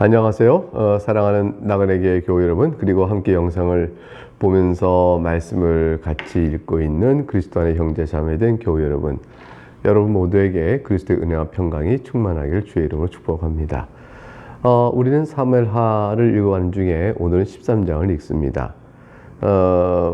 안녕하세요. 사랑하는 나그네교회 교회 여러분, 그리고 함께 영상을 보면서 말씀을 같이 읽고 있는 그리스도 안의 형제 자매된 교회 여러분, 여러분 모두에게 그리스도의 은혜와 평강이 충만하기를 주의 이름으로 축복합니다. 우리는 사무엘하를 읽어가는 중에 오늘은 13장을 읽습니다.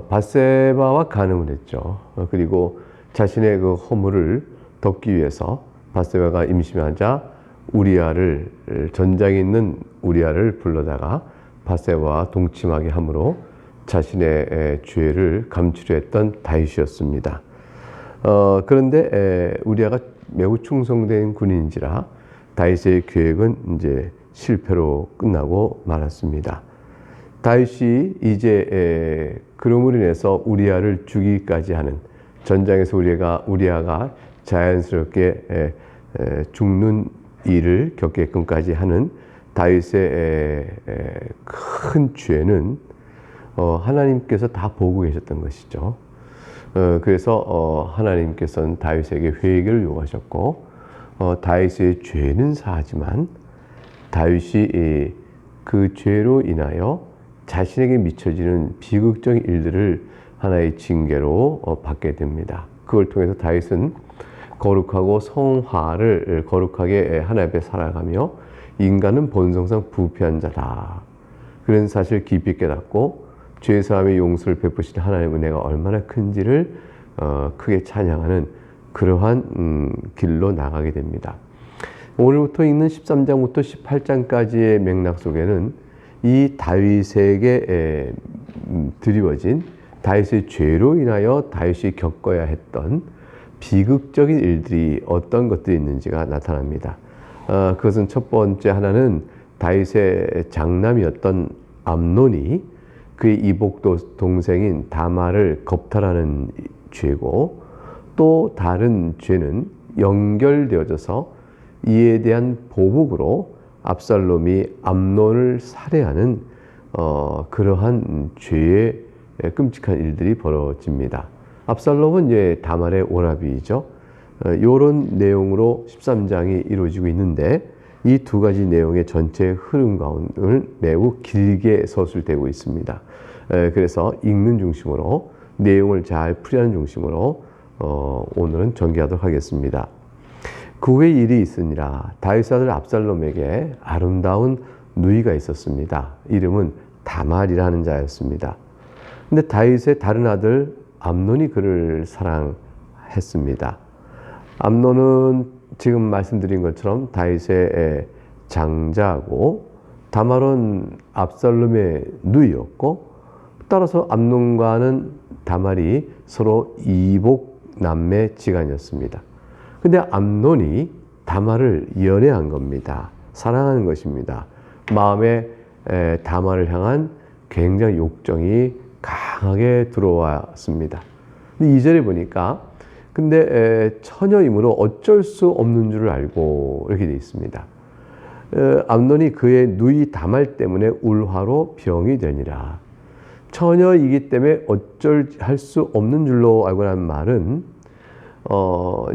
밧세바와 간음을 했죠. 그리고 자신의 그 허물을 덮기 위해서 밧세바가 임신하자 우리아를, 전장에 있는 우리아를 불러다가 밧세바와 동침하게 함으로 자신의 죄를 감추려 했던 다윗이었습니다. 그런데 우리아가 매우 충성된 군인인지라 다윗의 계획은 이제 실패로 끝나고 말았습니다. 다윗이 이제 그럼으로 인해서 우리아를 죽이기까지 하는, 전장에서 우리아가 자연스럽게 죽는 일을 겪게끔까지 하는 다윗의 큰 죄는 하나님께서 다 보고 계셨던 것이죠. 그래서 하나님께서는 다윗에게 회개를 요구하셨고, 다윗의 죄는 사하지만 다윗이 그 죄로 인하여 자신에게 미쳐지는 비극적인 일들을 하나의 징계로 받게 됩니다. 그걸 통해서 다윗은 거룩하고 성화를 거룩하게 하나님 앞에 살아가며 인간은 본성상 부패한 자다, 그런 사실을 깊이 깨닫고 죄사함의 용서를 베푸시는 하나님의 은혜가 얼마나 큰지를 크게 찬양하는 그러한 길로 나가게 됩니다. 오늘부터 읽는 13장부터 18장까지의 맥락 속에는 이 다윗에게 드리워진 다윗의 죄로 인하여 다윗이 겪어야 했던 비극적인 일들이 어떤 것들이 있는지가 나타납니다. 그것은 첫 번째 하나는 다윗의 장남이었던 암논이 그의 이복 동생인 다말을 겁탈하는 죄고, 또 다른 죄는 연결되어져서 이에 대한 보복으로 압살롬이 암논을 살해하는 그러한 죄의 끔찍한 일들이 벌어집니다. 압살롬은 이제 다말의 오라비이죠. 이런 내용으로 13장이 이루어지고 있는데, 이 두 가지 내용의 전체 흐름 가운데를 매우 길게 서술되고 있습니다. 그래서 읽는 중심으로, 내용을 잘 풀이하는 중심으로 오늘은 전개하도록 하겠습니다. 그 후에 일이 있으니라. 다윗 아들 압살롬에게 아름다운 누이가 있었습니다. 이름은 다말이라는 자였습니다. 근데 다윗의 다른 아들 암논이 그를 사랑했습니다. 암논은 지금 말씀드린 것처럼 다윗의 장자고, 다말은 압살롬의 누이였고, 따라서 암논과는 다말이 서로 이복 남매 지간이었습니다. 근데 암논이 다말을 연애한 겁니다. 사랑하는 것입니다. 마음에 다말을 향한 굉장히 욕정이 강하게 들어왔습니다. 근데 2절에 보니까 근데 처녀이므로 어쩔 수 없는 줄을 알고 이렇게 되어 있습니다. 암논이 그의 누이 다말 때문에 울화로 병이 되니라. 처녀이기 때문에 어쩔 할 수 없는 줄로 알고라는 말은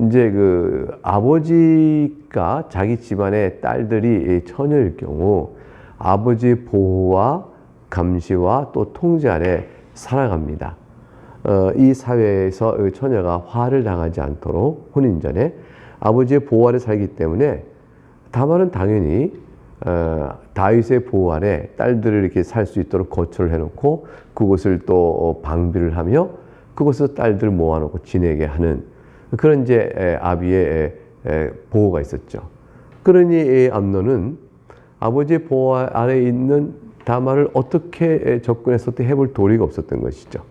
이제 그 아버지가 자기 집안의 딸들이 처녀일 경우 아버지의 보호와 감시와 또 통제 아래 살아갑니다. 이 사회에서 처녀가 화를 당하지 않도록 혼인 전에 아버지의 보호 아래 살기 때문에 다말은 당연히 다윗의 보호 아래 딸들을 이렇게 살 수 있도록 거처를 해놓고 그곳을 또 방비를 하며 그곳에서 딸들을 모아놓고 지내게 하는 그런 이제 아비의 보호가 있었죠. 그러니 암논은 아버지의 보호 아래 있는 다말을 어떻게 접근해서 또 해볼 도리가 없었던 것이죠.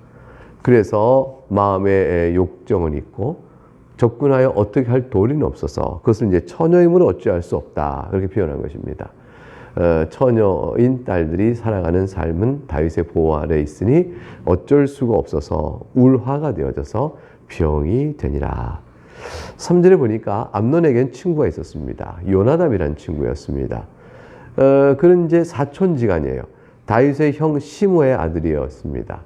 그래서 마음에 욕정은 있고 접근하여 어떻게 할 도리는 없어서 그것을 이제 처녀임으로 어찌할 수 없다, 그렇게 표현한 것입니다. 처녀인 딸들이 살아가는 삶은 다윗의 보호 아래 있으니 어쩔 수가 없어서 울화가 되어져서 병이 되니라. 3절에 보니까 암논에겐 친구가 있었습니다. 요나답이라는 친구였습니다. 그는 이제 사촌지간이에요. 다윗의 형 시므의 아들이었습니다.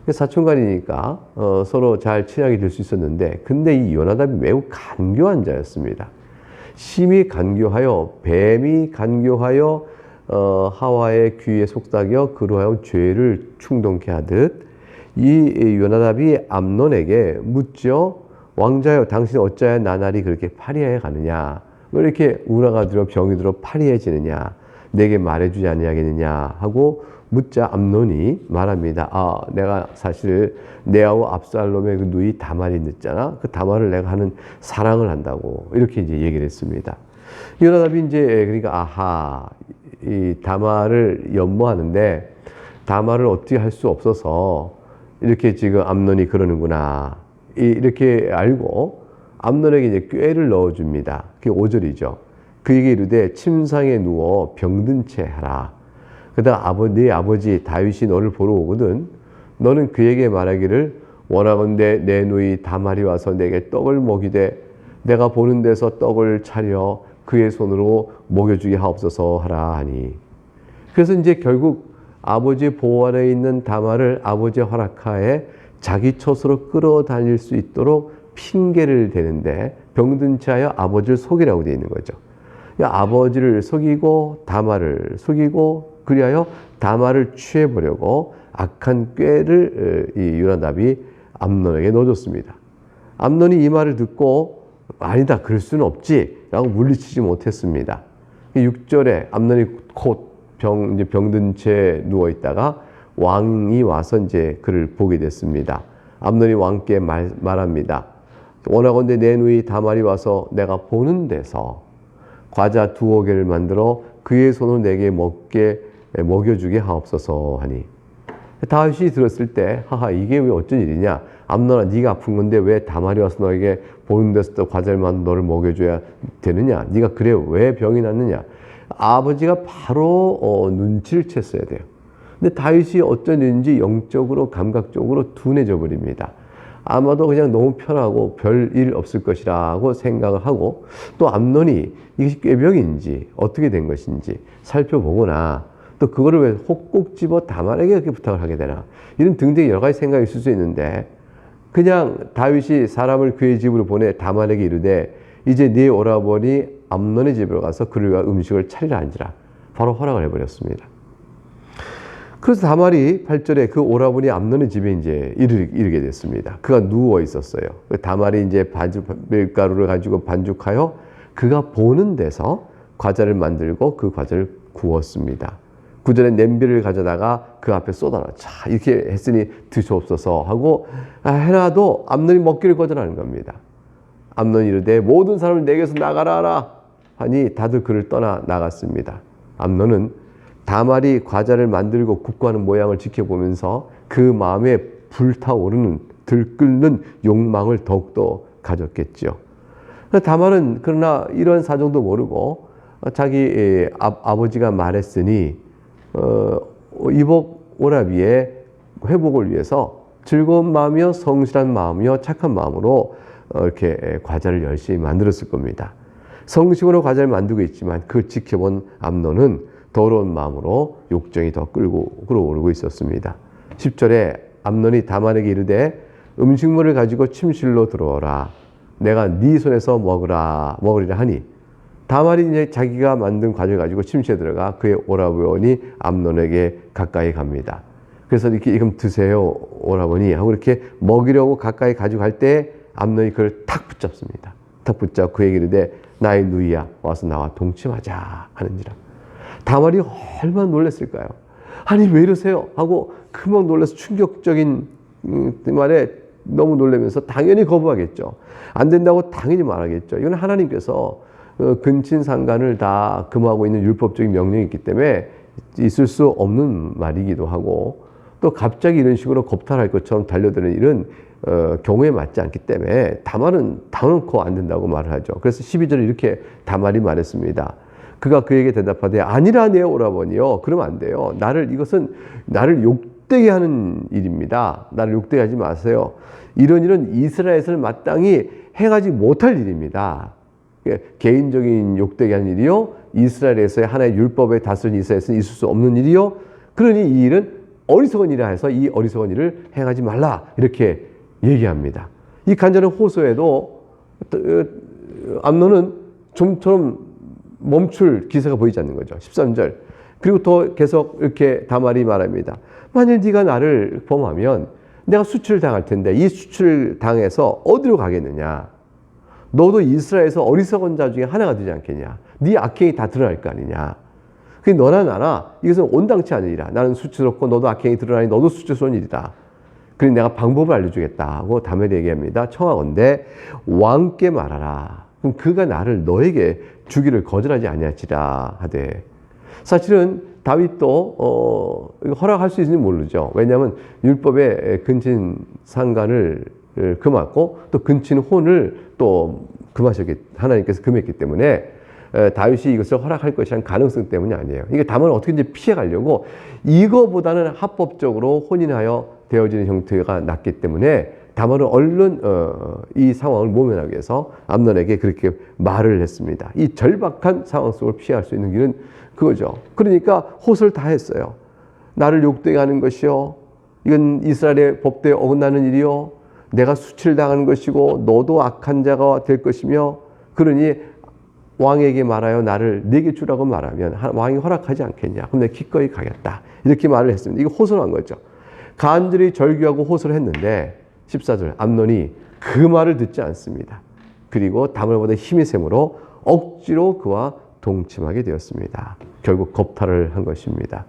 사촌간이니까 서로 잘 친하게 될 수 있었는데, 근데 이 요나답이 매우 간교한 자였습니다. 심히 간교하여 뱀이 간교하여 하와의 귀에 속삭여 그로 하여금 죄를 충동케 하듯 이 요나답이 암논에게 묻죠. 왕자여, 당신 어찌하여 나날이 그렇게 파리하여 가느냐? 왜 이렇게 우라가 들어 병이 들어 파리해지느냐? 내게 말해주지 아니하겠느냐? 하고 묻자 암논이 말합니다. 내가 사실 내 아우 압살롬의 그 누이 다말이 늦잖아. 그 다말을 내가 하는 사랑을 한다고 이렇게 이제 얘기를 했습니다. 요나답이 이제 그러니까 이 다말을 연모하는데 다말을 어떻게 할 수 없어서 이렇게 지금 암논이 그러는구나 이렇게 알고 암논에게 이제 꾀를 넣어줍니다. 그게 5절이죠. 그에게 이르되 침상에 누워 병든 채 하라. 그다음 네 아버지 다윗이 너를 보러 오거든. 너는 그에게 말하기를 원하건대 내 누이 다말이 와서 내게 떡을 먹이되 내가 보는 데서 떡을 차려 그의 손으로 먹여주게 하옵소서 하라 하니. 그래서 이제 결국 아버지 보호 아래에 있는 다말을 아버지의 허락하에 자기 처소로 끌어다닐 수 있도록 핑계를 대는데 병든 채 하여 아버지를 속이라고 되어 있는 거죠. 아버지를 속이고 다말을 속이고 그리하여 다말을 취해보려고 악한 꾀를 이 요나답이 암논에게 넣어줬습니다. 암논이 이 말을 듣고 아니다, 그럴 수는 없지 라고 물리치지 못했습니다. 6절에 암논이 곧 병든 채 누워있다가 왕이 와서 이제 그를 보게 됐습니다. 암논이 왕께 말합니다. 원하건대 내 누이 다말이 와서 내가 보는 데서 과자 2개를 만들어 그의 손으로 내게 먹여주게 하옵소서 하니. 다윗이 들었을 때 이게 왜 어쩐 일이냐? 암논아, 네가 아픈 건데 왜 다말이 와서 너에게 보는 데서 또 과자를 만들어 너를 먹여줘야 되느냐? 네가 그래 왜 병이 났느냐? 아버지가 바로 눈치를 챘어야 돼요. 근데 다윗이 어쩐 일인지 영적으로 감각적으로 둔해져 버립니다. 아마도 그냥 너무 편하고 별일 없을 것이라고 생각을 하고 또 암논이 이것이 꾀병인지 어떻게 된 것인지 살펴보거나 또 그거를 왜 혹꼭 집어 다말에게 그렇게 부탁을 하게 되나 이런 등등의 여러 가지 생각이 있을 수 있는데 그냥 다윗이 사람을 그의 집으로 보내 다말에게 이르되 이제 네 오라버니 암논의 집으로 가서 그를 위하여 음식을 차리라 한지라 바로 허락을 해버렸습니다. 그래서 다말이 8절에 그 오라버니 암논의 집에 이제 이르게 됐습니다. 그가 누워 있었어요. 다말이 이제 밀가루를 가지고 반죽하여 그가 보는 데서 과자를 만들고 그 과자를 구웠습니다. 9절에 냄비를 가져다가 그 앞에 쏟아라. 자, 이렇게 했으니 드시옵소서 하고 해놔도 암논이 먹기를 거절하는 겁니다. 암논이 이르되 모든 사람을 내게서 나가라 하라 하니 다들 그를 떠나 나갔습니다. 암논은 다말이 과자를 만들고 굽고 하는 모양을 지켜보면서 그 마음에 불타오르는 들끓는 욕망을 더욱더 가졌겠죠. 다말은 그러나 이런 사정도 모르고 자기 아버지가 말했으니 이복 오라비의 회복을 위해서 즐거운 마음이요 성실한 마음이요 착한 마음으로 이렇게 과자를 열심히 만들었을 겁니다. 성식으로 과자를 만들고 있지만 그 지켜본 암논은 더러운 마음으로 욕정이 더 끌어오르고 있었습니다. 10절에 암논이 다말에게 이르되 음식물을 가지고 침실로 들어오라. 내가 네 손에서 먹으리라 하니 다말이 이제 자기가 만든 과자를 가지고 침실에 들어가 그의 오라버니 암논에게 가까이 갑니다. 그래서 이렇게 이금 드세요 오라버니 하고 이렇게 먹이려고 가까이 가지고 갈 때 암논이 그를 탁 붙잡습니다. 탁 붙잡고 그에게 이르되 나의 누이야 와서 나와 동침하자 하는지라. 다말이 얼마나 놀랐을까요? 아니 왜 이러세요? 하고 금방 놀라서 충격적인 말에 너무 놀라면서 당연히 거부하겠죠. 안 된다고 당연히 말하겠죠. 이건 하나님께서 근친상간을 다 금하고 있는 율법적인 명령이 있기 때문에 있을 수 없는 말이기도 하고 또 갑자기 이런 식으로 겁탈할 것처럼 달려드는 일은 경우에 맞지 않기 때문에 다말은 당연코 안 된다고 말을 하죠. 그래서 12절에 이렇게 다말이 말했습니다. 그가 그에게 대답하되 아니라 내 오라버니요. 그러면 안 돼요. 이것은 나를 욕되게 하는 일입니다. 나를 욕되게 하지 마세요. 이런 일은 이스라엘에서는 마땅히 행하지 못할 일입니다. 개인적인 욕되게 하는 일이요. 이스라엘에서의 하나의 율법에 다스린 이스라엘에서는 있을 수 없는 일이요. 그러니 이 일은 어리석은 일이라 해서 이 어리석은 일을 행하지 말라. 이렇게 얘기합니다. 이 간절한 호소에도 암논은 좀처럼 멈출 기세가 보이지 않는 거죠. 13절 그리고 또 계속 이렇게 다말이 말합니다. 만일 네가 나를 범하면 내가 수치를 당할 텐데 이 수치를 당해서 어디로 가겠느냐? 너도 이스라엘에서 어리석은 자 중에 하나가 되지 않겠냐? 네 악행이 다 드러날 거 아니냐? 그 너나 나나 이것은 온당치 않으리라. 나는 수치스럽고 너도 악행이 드러나니 너도 수치스러운 일이다. 그래서 내가 방법을 알려주겠다 하고 다말이 얘기합니다. 청하건대 왕께 말하라. 그럼 그가 나를 너에게 주기를 거절하지 아니할지라 하되. 사실은 다윗도 허락할 수 있는지 모르죠. 왜냐하면 율법의 근친 상간을 금하고 또 근친 혼을 또 금하셨기, 하나님께서 금했기 때문에 다윗이 이것을 허락할 것이란 가능성 때문이 아니에요. 이게 다만 어떻게든지 피해가려고 이거보다는 합법적으로 혼인하여 되어지는 형태가 낫기 때문에 다말은 얼른 이 상황을 모면하기 위해서 암논에게 그렇게 말을 했습니다. 이 절박한 상황 속을 피할 수 있는 길은 그거죠. 그러니까 헛을 다 했어요. 나를 욕되게 하는 것이요, 이건 이스라엘의 법대에 어긋나는 일이요, 내가 수치를 당하는 것이고 너도 악한 자가 될 것이며, 그러니 왕에게 말하여 나를 네게 주라고 말하면 왕이 허락하지 않겠냐. 그럼 내가 기꺼이 가겠다. 이렇게 말을 했습니다. 이거 호소한 거죠. 간절히 절규하고 호소를 했는데 14절 암논이 그 말을 듣지 않습니다. 그리고 다말보다 힘이 셈으로 억지로 그와 동침하게 되었습니다. 결국 겁탈을 한 것입니다.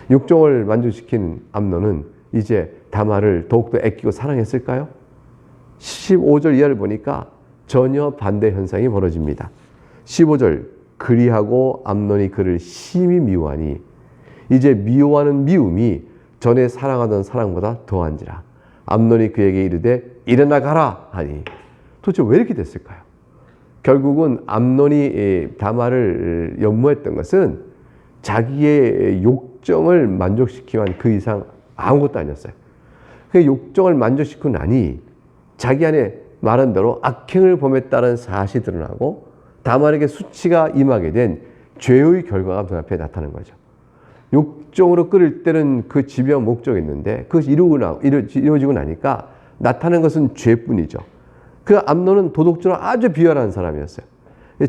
육종을 만족시킨 암논은 이제 다말을 더욱더 애끼고 사랑했을까요? 15절 이하를 보니까 전혀 반대 현상이 벌어집니다. 15절 그리하고 암논이 그를 심히 미워하니 이제 미워하는 미움이 전에 사랑하던 사랑보다 더한지라. 암논이 그에게 이르되 일어나 가라 하니. 도대체 왜 이렇게 됐을까요? 결국은 암논이 다말을 연모했던 것은 자기의 욕정을 만족시키기 위한 그 이상 아무것도 아니었어요. 그 욕정을 만족시키고 나니 자기 안에 말한 대로 악행을 범했다는 사실이 드러나고 다말에게 수치가 임하게 된 죄의 결과가 눈앞에 나타나는 거죠. 욕정으로 끌을 때는 그 지배한 목적이 있는데 그것이 이루어지고 나니까 나타나는 것은 죄뿐이죠. 그 암논은 도덕적으로 아주 비열한 사람이었어요.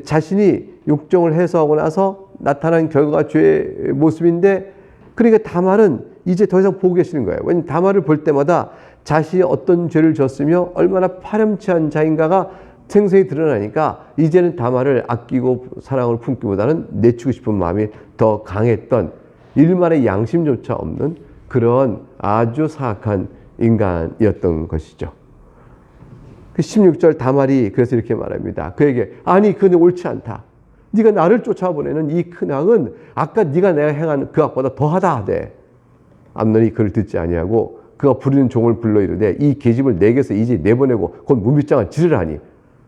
자신이 욕정을 해소하고 나서 나타난 결과가 죄의 모습인데, 그러니까 다말은 이제 더 이상 보기 싫은 거예요. 왜냐하면 다말을 볼 때마다 자신이 어떤 죄를 졌으며 얼마나 파렴치한 자인가가 생생히 드러나니까 이제는 다말을 아끼고 사랑을 품기보다는 내치고 싶은 마음이 더 강했던, 일말의 양심조차 없는 그런 아주 사악한 인간이었던 것이죠. 16절 다말이 그래서 이렇게 말합니다. 그에게 아니 그는 옳지 않다. 네가 나를 쫓아보내는 이 큰 악은 아까 네가 내가 행한 그 악보다 더하다 하되. 암논이 그를 듣지 아니하고 그가 부르는 종을 불러 이르되 이 계집을 내게서 이제 내보내고 곧 무밑장을 지르라니.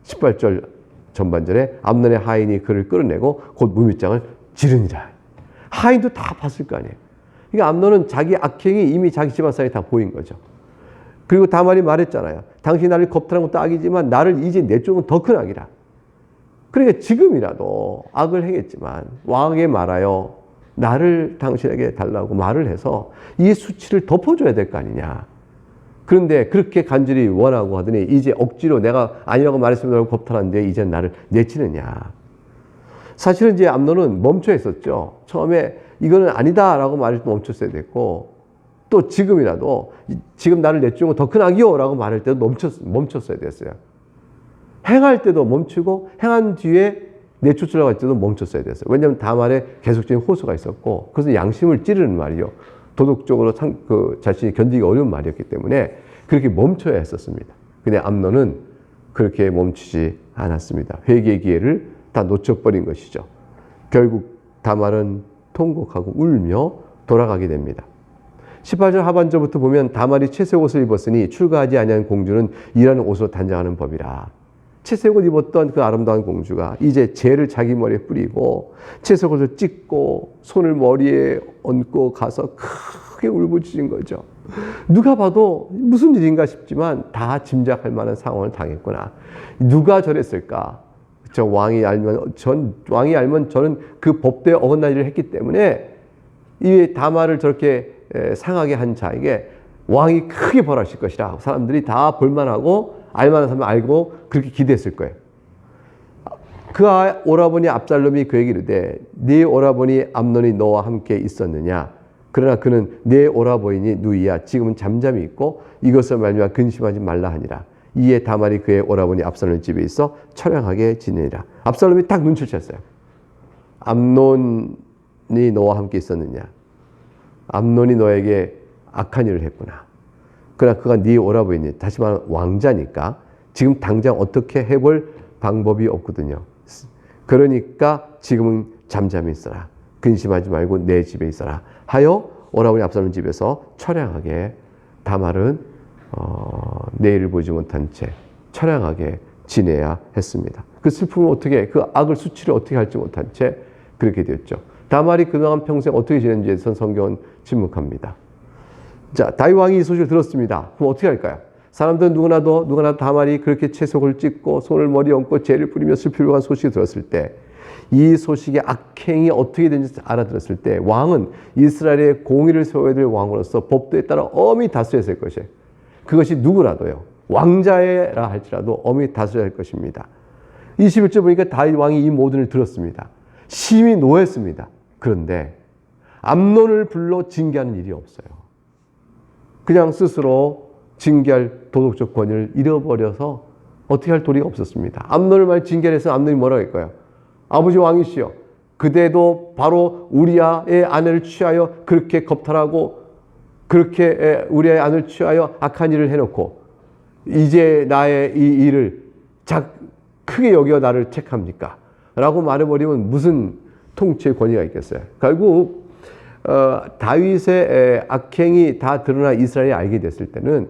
18절 전반절에 암논의 하인이 그를 끌어내고 곧 무밑장을 지르니라. 하인도 다 봤을 거 아니에요. 그러니까 암논은 자기 악행이 이미 자기 집안 사이에 다 보인 거죠. 그리고 다말이 말했잖아요. 당신이 나를 겁탈한 것도 악이지만 나를 이제 내 쪽은 더 큰 악이라. 그러니까 지금이라도 악을 행했지만 왕에게 말하여 나를 당신에게 달라고 말을 해서 이 수치를 덮어줘야 될 거 아니냐. 그런데 그렇게 간절히 원하고 하더니 이제 억지로 내가 아니라고 말했으면 겁탈하는데 이제 나를 내치느냐. 사실은 이제 암논은 멈춰 있었죠. 처음에 이거는 아니다라고 말을 멈췄어야 됐고, 또 지금이라도 지금 나를 내쫓은 건 더 큰 악이요 라고 말할 때도 멈췄어야 됐어요. 행할 때도 멈추고 행한 뒤에 내쫓으려고 할 때도 멈췄어야 됐어요. 왜냐하면 다말에 계속적인 호소가 있었고, 그것은 양심을 찌르는 말이요, 도덕적으로 자신이 견디기 어려운 말이었기 때문에 그렇게 멈춰야 했었습니다. 근데 암논은 그렇게 멈추지 않았습니다. 회개의 기회를 다 놓쳐버린 것이죠. 결국 다말은 통곡하고 울며 돌아가게 됩니다. 18절 하반절부터 보면 다말이 채색 옷을 입었으니 출가하지 아니한 공주는 일하는 옷으로 단장하는 법이라. 채색 옷 입었던 그 아름다운 공주가 이제 재를 자기 머리에 뿌리고 채색 옷을 찢고 손을 머리에 얹고 가서 크게 울부짖은 거죠. 누가 봐도 무슨 일인가 싶지만 다 짐작할 만한 상황을 당했구나. 누가 저랬을까? 왕이 알면 저는 그 법대에 어긋난 일을 했기 때문에 이 다말을 저렇게 상하게 한 자에게 왕이 크게 벌하실 것이라 사람들이 다 볼만하고 알만한 사람 알고 그렇게 기대했을 거예요. 그 오라버니 압살롬이 그에게 이르되 네 오라버니 암논이 너와 함께 있었느냐? 그러나 그는 내 오라버니 누이야 지금은 잠잠히 있고 이것을 말미암아 근심하지 말라 하니라. 이에 다말이 그의 오라버니 압살롬 집에 있어 처량하게 지내니라. 압살롬이 딱 눈치를 챘어요. 암논이 너와 함께 있었느냐? 암논이 너에게 악한 일을 했구나. 그러나 그가 네 오라버니, 다시 말하면 왕자니까 지금 당장 어떻게 해볼 방법이 없거든요. 그러니까 지금은 잠잠히 있어라. 근심하지 말고 내 집에 있어라 하여 오라버니 압살롬 집에서 처량하게 다말은 내일을 보지 못한 채 처량하게 지내야 했습니다. 그 슬픔을 어떻게, 그 악을 수치를 어떻게 할지 못한 채 그렇게 되었죠. 다말이 그동안 평생 어떻게 지냈는지에 대해서는 성경은 침묵합니다. 자, 다윗 왕이 이 소식을 들었습니다. 그럼 어떻게 할까요? 사람들은 누구나 다말이 그렇게 채석을 찢고 손을 머리에 얹고 죄를 뿌리며 슬피려고 한 소식을 들었을 때, 이 소식의 악행이 어떻게 되는지 알아들었을 때 왕은 이스라엘의 공의를 세워야 될 왕으로서 법도에 따라 엄히 다스렸을 것이에요. 그것이 누구라도요. 왕자라 할지라도 엄히 다스려야 할 것입니다. 21절 보니까 다윗 왕이 이 모든 을 들었습니다. 심히 노했습니다. 그런데 암논을 불러 징계하는 일이 없어요. 그냥 스스로 징계할 도덕적 권위를 잃어버려서 어떻게 할 도리가 없었습니다. 암논을 말 징계해서 암논이 뭐라고 할까요? 아버지 왕이시여, 그대도 바로 우리아의 아내를 취하여 그렇게 겁탈하고 그렇게 우리아의 아내를 취하여 악한 일을 해놓고 이제 나의 이 일을 크게 여겨 나를 책합니까? 라고 말해버리면 무슨 통치의 권위가 있겠어요? 결국 다윗의 악행이 다 드러나 이스라엘이 알게 됐을 때는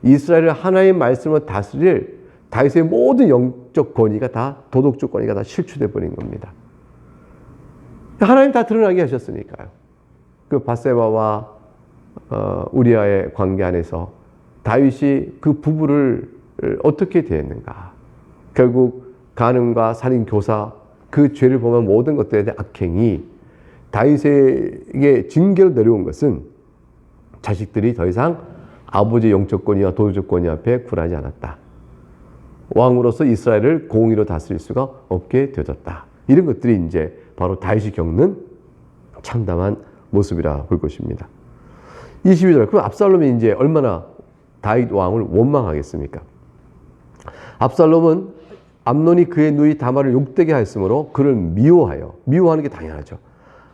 이스라엘을 하나님의 말씀으로 다스릴 다윗의 모든 영적 권위가 다, 도덕적 권위가 다 실추돼 버린 겁니다. 하나님 다 드러나게 하셨으니까요. 그 밧세바와 우리아의 관계 안에서 다윗이 그 부부를 어떻게 대했는가? 결국 간음과 살인, 교사, 그 죄를 보면 모든 것들에 대한 악행이 다윗에게 징계로 내려온 것은 자식들이 더 이상 아버지의 영적 권위와 도덕적 권위 앞에 굴하지 않았다. 왕으로서 이스라엘을 공의로 다스릴 수가 없게 되어졌다. 이런 것들이 이제 바로 다윗이 겪는 참담한 모습이라 볼 것입니다. 22절. 그럼 압살롬이 이제 얼마나 다윗 왕을 원망하겠습니까? 압살롬은 암논이 그의 누이 다말을 욕되게 하였으므로 그를 미워하는 게 당연하죠.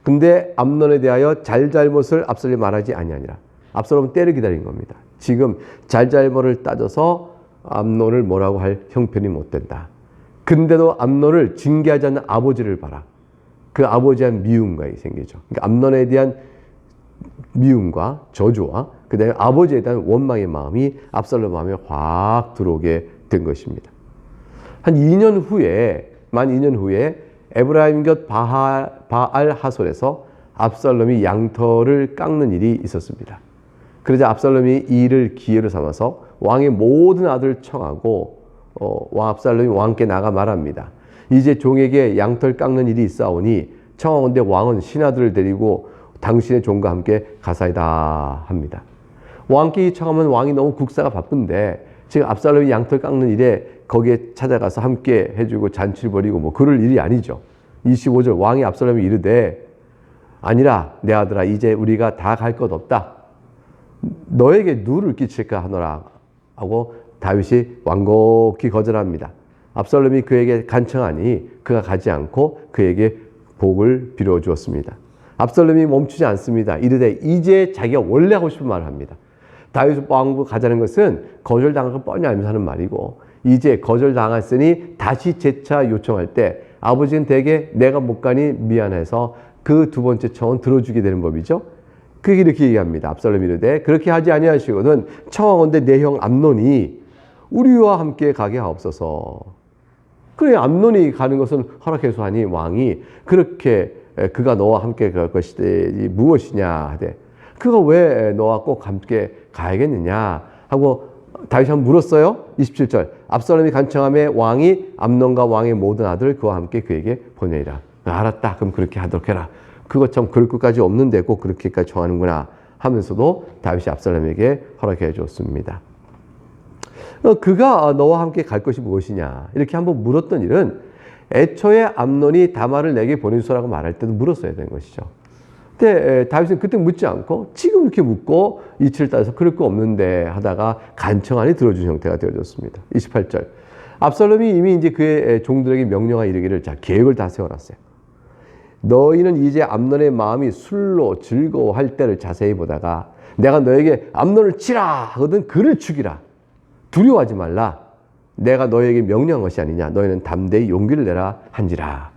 근데 암논에 대하여 잘잘못을 압살롬이 말하지 아니하니라. 압살롬은 때를 기다린 겁니다. 지금 잘잘못을 따져서 암논을 뭐라고 할 형편이 못 된다. 근데도 암논을 징계하지 않는 아버지를 봐라. 그 아버지에 대한 미움과 생기죠. 그러니까 암논에 대한 미움과 저주와 그다음에 아버지에 대한 원망의 마음이 압살롬 마음에 확 들어오게 된 것입니다. 한 2년 후에, 만 2년 후에 에브라임 곁 바알 하솔에서 압살롬이 양털을 깎는 일이 있었습니다. 그러자 압살롬이 이 일을 기회로 삼아서 왕의 모든 아들을 청하고 압살롬이 왕께 나가 말합니다. 이제 종에게 양털 깎는 일이 있사오니 청하건대 왕은 신하들을 데리고 당신의 종과 함께 가사이다 합니다. 왕께 청하면 왕이 너무 국사가 바쁜데 지금 압살롬이 양털 깎는 일에 거기에 찾아가서 함께 해주고 잔치를 벌이고 뭐 그럴 일이 아니죠. 25절 왕이 압살롬이 이르되 아니라 내 아들아 이제 우리가 다 갈 것 없다. 너에게 누를 끼칠까 하노라 하고 다윗이 완곡히 거절합니다. 압살롬이 그에게 간청하니 그가 가지 않고 그에게 복을 빌어주었습니다. 압살롬이 멈추지 않습니다. 이르되 이제 자기가 원래 하고 싶은 말을 합니다. 다윗 왕국 가자는 것은 거절당한 걸 뻔히 알면서 하는 말이고 이제 거절당했으니 다시 재차 요청할 때 아버지는 대개 내가 못 가니 미안해서 그 두 번째 청은 들어주게 되는 법이죠. 그게 이렇게 얘기합니다. 압살롬이 이르되 그렇게 하지 아니하시거든 청하건대 내 형 암논이 우리와 함께 가게 하옵소서. 그래 암논이 가는 것은 허락해서 하니 왕이 그렇게 그가 너와 함께 갈 것이 무엇이냐 하되 그가 왜 너와 꼭 함께 가야겠느냐 하고 다윗이 한번 물었어요. 27절 압살롬이 간청하매 왕이 암논과 왕의 모든 아들을 그와 함께 그에게 보내리라. 알았다. 그럼 그렇게 하도록 해라. 그거 참 그럴 것까지 없는데 꼭 그렇게까지 정하는구나 하면서도 다윗이 압살롬에게 허락해 줬습니다. 그가 너와 함께 갈 것이 무엇이냐 이렇게 한번 물었던 일은 애초에 암논이 다말을 내게 보내주소라고 말할 때도 물었어야 되는 것이죠. 근데 다윗은 그때 묻지 않고 지금 이렇게 묻고 이치를 따져서 그럴 거 없는데 하다가 간청하니 들어준 형태가 되어졌습니다. 28절. 압살롬이 이미 이제 그의 종들에게 명령하 이르기를, 자, 계획을 다 세워놨어요. 너희는 이제 암논의 마음이 술로 즐거워할 때를 자세히 보다가 내가 너에게 암논을 치라 하거든 그를 죽이라. 두려워하지 말라. 내가 너에게 명령한 것이 아니냐. 너희는 담대히 용기를 내라 한지라.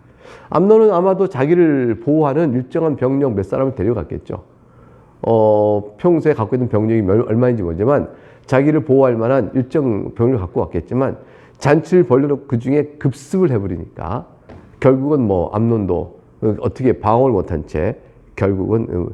암논은 아마도 자기를 보호하는 일정한 병력 몇 사람을 데려갔겠죠. 평소에 갖고 있는 병력이 얼마인지 모르지만 자기를 보호할 만한 일정 병력을 갖고 왔겠지만 잔치를 벌려놓고 그 중에 급습을 해버리니까 결국은 뭐 암논도 어떻게 방어를 못한 채 결국은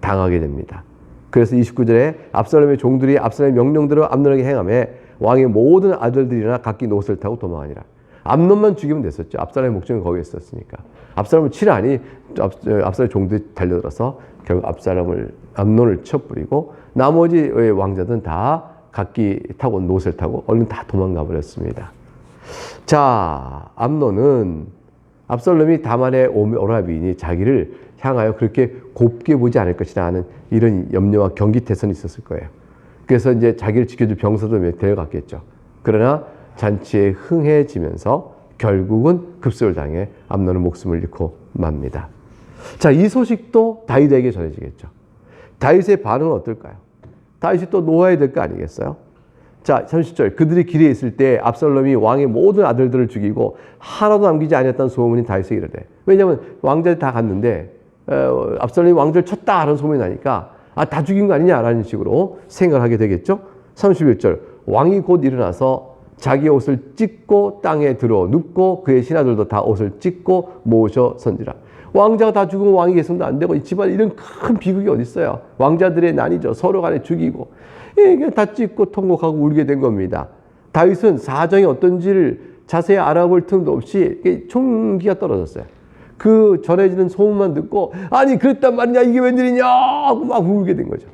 당하게 됩니다. 그래서 29절에 압살롬의 종들이 압살롬의 명령대로 암논에게 행하며 왕의 모든 아들들이나 각기 노옷을 타고 도망하니라. 암논만 죽이면 됐었죠. 압살롬의 목적이 거기에 있었으니까. 압살롬을 치라니 압살롬의 종들이 달려들어서 결국 암논을 쳐버리고 나머지 왕자들은 다 각기 타고 노옷을 타고 얼른 다 도망가 버렸습니다. 자, 암논은 압살롬이 다말의 오라비니 자기를 향하여 그렇게 곱게 보지 않을 것이라 하는 이런 염려와 경기태선이 있었을 거예요. 그래서 이제 자기를 지켜줄 병사도 데려갔겠죠. 그러나 잔치에 흥해지면서 결국은 급습을 당해 암논은 목숨을 잃고 맙니다. 자, 이 소식도 다윗에게 전해지겠죠. 다윗의 반응은 어떨까요? 다윗이 또 놓아야 될 거 아니겠어요? 자, 30절. 그들이 길에 있을 때 압살롬이 왕의 모든 아들들을 죽이고 하나도 남기지 아니었다는 소문이 다윗에게 이르되. 왜냐하면 왕자들이 다 갔는데 압살롬이 왕자를 쳤다 하는 소문이 나니까 다 죽인 거 아니냐라는 식으로 생각을 하게 되겠죠. 31절. 왕이 곧 일어나서 자기 옷을 찢고 땅에 들어 눕고 그의 신하들도 다 옷을 찢고 모셔 선지라. 왕자가 다 죽으면 왕이 계승도 안 되고 이 집안에 이런 큰 비극이 어디 있어요. 왕자들의 난이죠. 서로 간에 죽이고 이게 다 찢고 통곡하고 울게 된 겁니다. 다윗은 사정이 어떤지를 자세히 알아볼 틈도 없이 총기가 떨어졌어요. 그 전해지는 소문만 듣고 아니 그랬단 말이냐 이게 웬일이냐 하고 막 울게 된 거죠.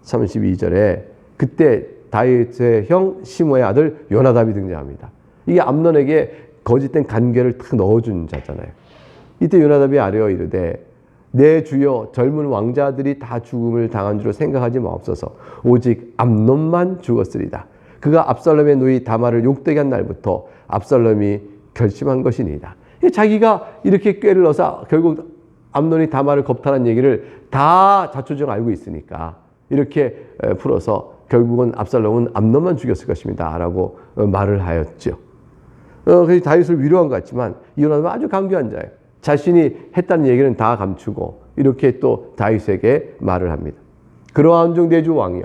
32절에 그때 다윗의 형 시므의 아들 요나답이 등장합니다. 이게 암논에게 거짓된 간계를 탁 넣어준 자잖아요. 이때 요나답이 아뢰어 이르되 내 주여 젊은 왕자들이 다 죽음을 당한 줄로 생각하지 마옵소서. 오직 암논만 죽었으리다. 그가 압살롬의 누이 다말을 욕되게 한 날부터 압살롬이 결심한 것이니이다. 자기가 이렇게 꾀를 넣어서 결국 암논이 다말을 겁탈한 얘기를 다 자초지종 알고 있으니까 이렇게 풀어서 결국은 압살롬은 암논만 죽였을 것입니다 라고 말을 하였죠. 그래서 다윗을 위로한 것 같지만 요나답은 아주 강교한 자예요. 자신이 했다는 얘기는 다 감추고 이렇게 또 다윗에게 말을 합니다. 그러한 중 내주 왕이여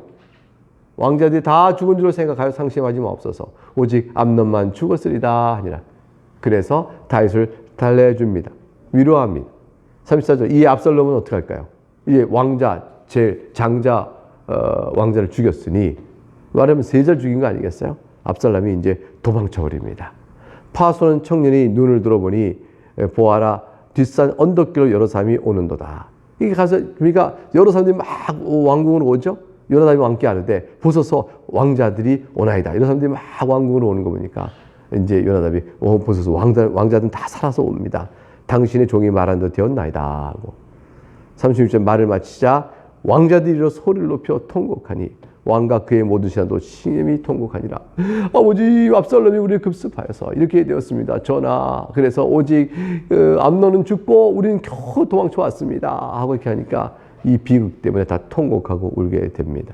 왕자들이 다 죽은 줄로 생각하여 상심하지 마옵소서. 오직 암논만 죽었으리다 하니라. 그래서 다윗을 달래줍니다. 위로합니다. 34절. 이 압살롬은 어떻게 할까요? 이제 왕자 제일 장자 왕자를 죽였으니 말하면 세자를 죽인 거 아니겠어요? 압살롬이 이제 도망쳐버립니다. 파손은 청년이 눈을 들어보니 보아라 뒷산 언덕길로 여러 사람이 오는도다. 이게 가서 그러니까 여러 사람들이 막 왕궁으로 오죠. 요나답이 왕께 하는데 보소서 왕자들이 오나이다. 이런 사람들이 막 왕궁으로 오는 거 보니까 이제 요나답이 보소서 왕자들은 다 살아서 옵니다. 당신의 종이 말한 듯 되었나이다 하고 36절 말을 마치자 왕자들이로 소리를 높여 통곡하니 왕과 그의 모든 신하도 심히 통곡하니라. 아버지 압살롬이 우리를 급습하여서 이렇게 되었습니다. 전하. 그래서 오직 암논은 죽고 우리는 겨우 도망쳐 왔습니다 하고 이렇게 하니까 이 비극 때문에 다 통곡하고 울게 됩니다.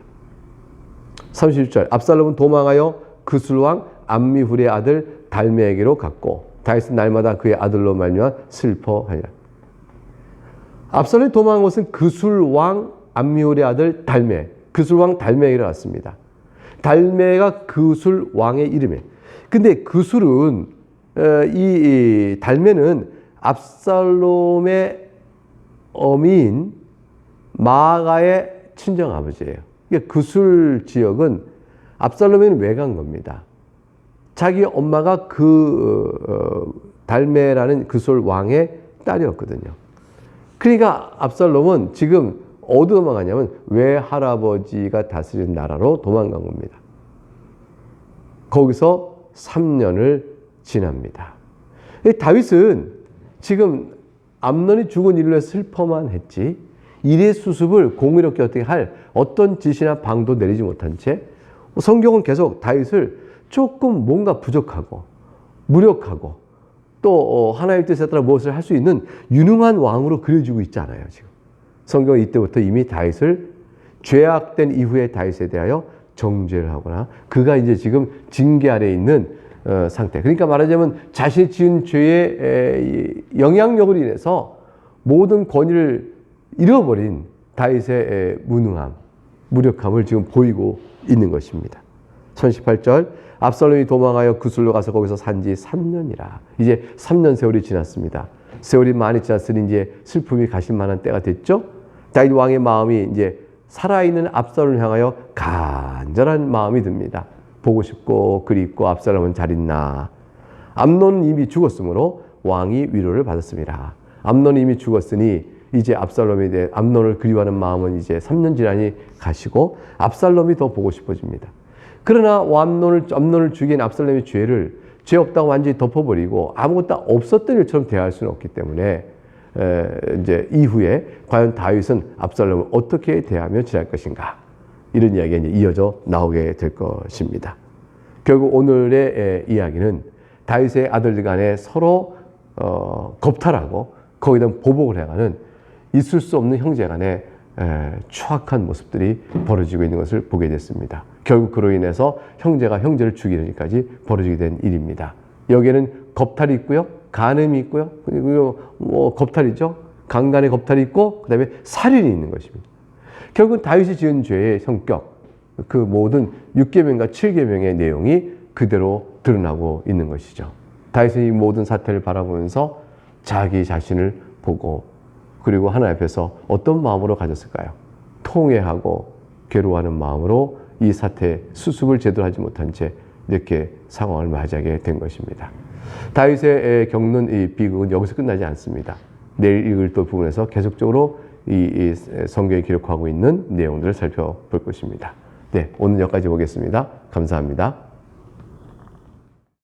30절 압살롬은 도망하여 그술왕 암미훌의 아들 달메에게로 갔고 다윗은 날마다 그의 아들로 말미암아 슬퍼하니라. 압살롬이 도망한 것은 그술왕 암미훌의 아들 달메, 그술왕 달메에게로 갔습니다. 달메가 그술왕의 이름이에요. 근데 그술은 이 달메는 압살롬의 어미인 마아가의 친정 아버지예요. 그러니까 그술 지역은 압살롬에는 왜 간 겁니다. 자기 엄마가 달메라는 그술 왕의 딸이었거든요. 그러니까 압살롬은 지금 어디로 도망가냐면 외할아버지가 다스린 나라로 도망간 겁니다. 거기서 3년을 지납니다. 다윗은 지금 암논이 죽은 일로 슬퍼만 했지 일의 수습을 공의롭게 어떻게 할 어떤 지시나 방도 내리지 못한 채 성경은 계속 다윗을 조금 뭔가 부족하고 무력하고 또 하나님의 뜻에 따라 무엇을 할 수 있는 유능한 왕으로 그려지고 있지 않아요. 지금 성경은 이때부터 이미 다윗을 죄악된 이후의 다윗에 대하여 정죄를 하거나 그가 이제 지금 징계 아래에 있는 상태. 그러니까 말하자면 자신이 지은 죄의 영향력으로 인해서 모든 권위를 잃어버린 다윗의 무능함, 무력함을 지금 보이고 있는 것입니다. 18절 압살롬이 도망하여 구슬로 가서 거기서 산 지 3년이라. 이제 3년 세월이 지났습니다. 세월이 많이 지났으니 이제 슬픔이 가실 만한 때가 됐죠. 다윗 왕의 마음이 이제 살아있는 압살롬을 향하여 간절한 마음이 듭니다. 보고 싶고 그립고 압살롬은 잘 있나. 암논은 이미 죽었으므로 왕이 위로를 받았습니다. 암논이 이미 죽었으니 이제 압살롬에 대해 암논을 그리워하는 마음은 이제 3년 지나니 가시고 압살롬이 더 보고 싶어집니다. 그러나 암논을 죽인 압살롬의 죄를 죄 없다고 완전히 덮어버리고 아무것도 없었던 일처럼 대할 수는 없기 때문에 이제 이후에 과연 다윗은 압살롬을 어떻게 대하며 지낼 것인가 이런 이야기가 이제 이어져 나오게 될 것입니다. 결국 오늘의 이야기는 다윗의 아들들 간에 서로 겁탈하고 거기다 보복을 해가는 있을 수 없는 형제 간의 추악한 모습들이 벌어지고 있는 것을 보게 됐습니다. 결국 그로 인해서 형제가 형제를 죽이는 일까지 벌어지게 된 일입니다. 여기에는 겁탈이 있고요, 간음이 있고요, 그리고 겁탈이죠. 강간의 겁탈이 있고 그 다음에 살인이 있는 것입니다. 결국 다윗이 지은 죄의 성격, 그 모든 6계명과 7계명의 내용이 그대로 드러나고 있는 것이죠. 다윗은 이 모든 사태를 바라보면서 자기 자신을 보고 그리고 하나님 앞에서 어떤 마음으로 가졌을까요? 통회하고 괴로워하는 마음으로 이 사태의 수습을 제대로 하지 못한 채 이렇게 상황을 맞이하게 된 것입니다. 다윗의 겪는 이 비극은 여기서 끝나지 않습니다. 내일 읽을 또 부분에서 계속적으로 이 성경에 기록하고 있는 내용들을 살펴볼 것입니다. 네, 오늘 여기까지 보겠습니다. 감사합니다.